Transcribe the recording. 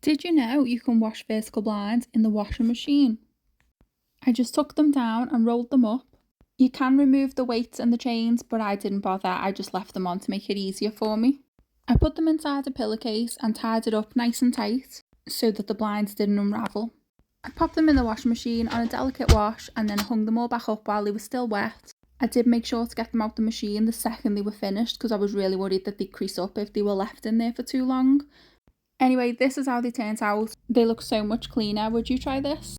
Did you know you can wash vertical blinds in the washing machine? I just took them down and rolled them up. You can remove the weights and the chains, but I didn't bother, I just left them on to make it easier for me. I put them inside a pillowcase and tied it up nice and tight so that the blinds didn't unravel. I popped them in the washing machine on a delicate wash and then hung them all back up while they were still wet. I did make sure to get them out the machine the second they were finished because I was really worried that they'd crease up if they were left in there for too long. Anyway, this is how they turned out. They look so much cleaner. Would you try this?